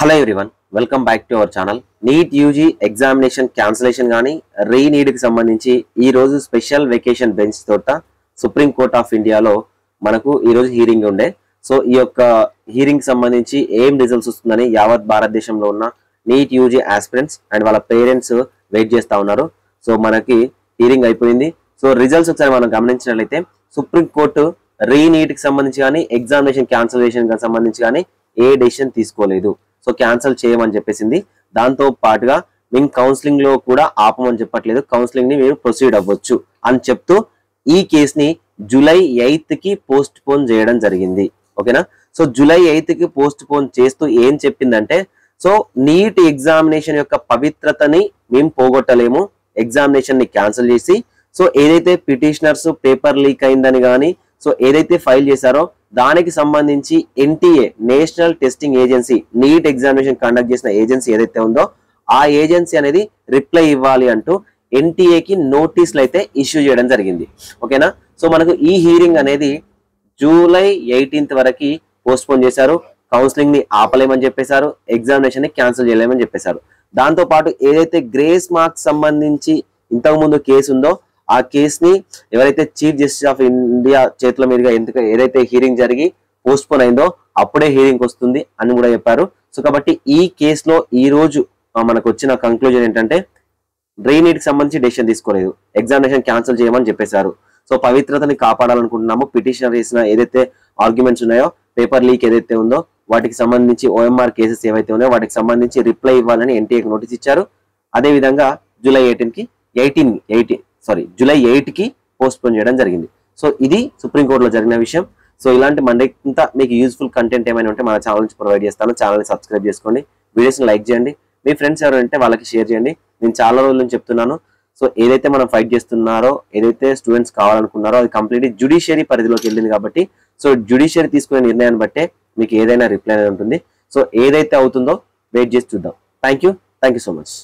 Hello everyone, welcome back to our channel. NEET UG examination cancellation కానీ రీనీట్కి సంబంధించి ఈ రోజు స్పెషల్ వెకేషన్ బెంచ్ తోట సుప్రీం కోర్ట్ ఆఫ్ ఇండియాలో మనకు ఈ రోజు హీరింగ్ ఉండే. సో ఈ యొక్క హీరింగ్ సంబంధించి ఏం రిజల్ట్స్ వస్తుందని యావత్ భారతదేశంలో ఉన్న నీట్ యూజీ ఆస్పిరెంట్స్ అండ్ వాళ్ళ పేరెంట్స్ వెయిట్ చేస్తూ ఉన్నారు. సో మనకి హీరింగ్ అయిపోయింది. సో రిజల్ట్స్ ఒకసారి మనం గమనించినట్లయితే సుప్రీం కోర్టు రీనీట్కి సంబంధించి కానీ ఎగ్జామినేషన్ క్యాన్సిలేషన్ సంబంధించి కానీ ఏ డెసిషన్ తీసుకోలేదు. సో క్యాన్సిల్ చేయమని చెప్పేసింది. దాంతో పాటుగా మేము కౌన్సిలింగ్ లో కూడా ఆపమని చెప్పట్లేదు, కౌన్సిలింగ్ ని మీరు ప్రొసీడ్ అవ్వచ్చు అని చెప్తూ ఈ కేసుని జూలై 8th కి పోస్ట్ పోన్ చేయడం జరిగింది. ఓకేనా. సో జూలై 8th కి పోస్ట్ పోన్ చేస్తూ ఏం చెప్పిందంటే, సో నీట్ ఎగ్జామినేషన్ యొక్క పవిత్రతని మేము పోగొట్టలేము, ఎగ్జామినేషన్ ని క్యాన్సిల్ చేసి, సో ఏదైతే పిటిషనర్స్ పేపర్ లీక్ అయిందని కానీ సో ఏదైతే ఫైల్ చేశారో దానికి సంబంధించి NTA national testing agency neat examination conduct చేసిన ఏజెన్సీ ఏదైతే ఉందో ఆ ఏజెన్సీ అనేది రిప్లై ఇవ్వాలి అంటూ ఎన్టీఏకి నోటీసులు అయితే ఇష్యూ చేయడం జరిగింది. ఓకేనా. సో మనకు ఈ హీరింగ్ అనేది జూలై 18th వరకు పోస్ట్ పోన్ చేశారు. కౌన్సిలింగ్ ని ఆపలేమని చెప్పేశారు, ఎగ్జామినేషన్ ని క్యాన్సిల్ చేయలేమని చెప్పేశారు. దాంతో పాటు ఏదైతే గ్రేస్ మార్క్స్ సంబంధించి ఇంతకు ముందు కేసు ఉందో ఆ కేసుని ఎవరైతే చీఫ్ జస్టిస్ ఆఫ్ ఇండియా చేతుల మీదుగా ఏదైతే హీరింగ్ జరిగి పోస్ట్ పోన్ అయిందో అప్పుడే హీరింగ్ వస్తుంది అని కూడా చెప్పారు. సో కాబట్టి ఈ కేసులో ఈ రోజు మనకు వచ్చిన కంక్లూజన్ ఏంటంటే, రీనీట్ కి సంబంధించి డెసిషన్ తీసుకోలేదు, ఎగ్జామినేషన్ క్యాన్సిల్ చేయమని చెప్పేశారు. సో పవిత్రతని కాపాడాలనుకుంటున్నాము, పిటిషనర్ చేసిన ఏదైతే ఆర్గ్యుమెంట్స్ ఉన్నాయో, పేపర్ లీక్ ఏదైతే ఉందో వాటికి సంబంధించి ఓఎంఆర్ కేసెస్ ఏవైతే ఉన్నాయో వాటికి సంబంధించి రిప్లై ఇవ్వాలని ఎన్టీఏకి నోటీస్ ఇచ్చారు. అదేవిధంగా జూలై 8కి పోస్ట్ పోన్ చేయడం జరిగింది. సో ఇది సుప్రీంకోర్టులో జరిగిన విషయం. సో ఇలాంటి మరింత మీకు యూస్ఫుల్ కంటెంట్ ఏమైనా ఉంటే మన ఛానల్ నుంచి ప్రొవైడ్ చేస్తాను. ఛానల్ని సబ్స్క్రైబ్ చేసుకోండి, వీడియోస్ని లైక్ చేయండి, మీ ఫ్రెండ్స్ ఎవరంటే వాళ్ళకి షేర్ చేయండి. నేను చాలా రోజుల నుంచి చెప్తున్నాను, సో ఏదైతే మనం ఫైట్ చేస్తున్నారో, ఏదైతే స్టూడెంట్స్ కావాలనుకున్నారో అది కంప్లీట్లీ జ్యుడిషియరీ పరిధిలోకి వెళ్ళింది కాబట్టి, సో జ్యుడిషియరీ తీసుకునే నిర్ణయాన్ని బట్టే మీకు ఏదైనా రిప్లై అనేది ఉంటుంది. సో ఏదైతే అవుతుందో వెయిట్ చేసి చూద్దాం. Thank you so much.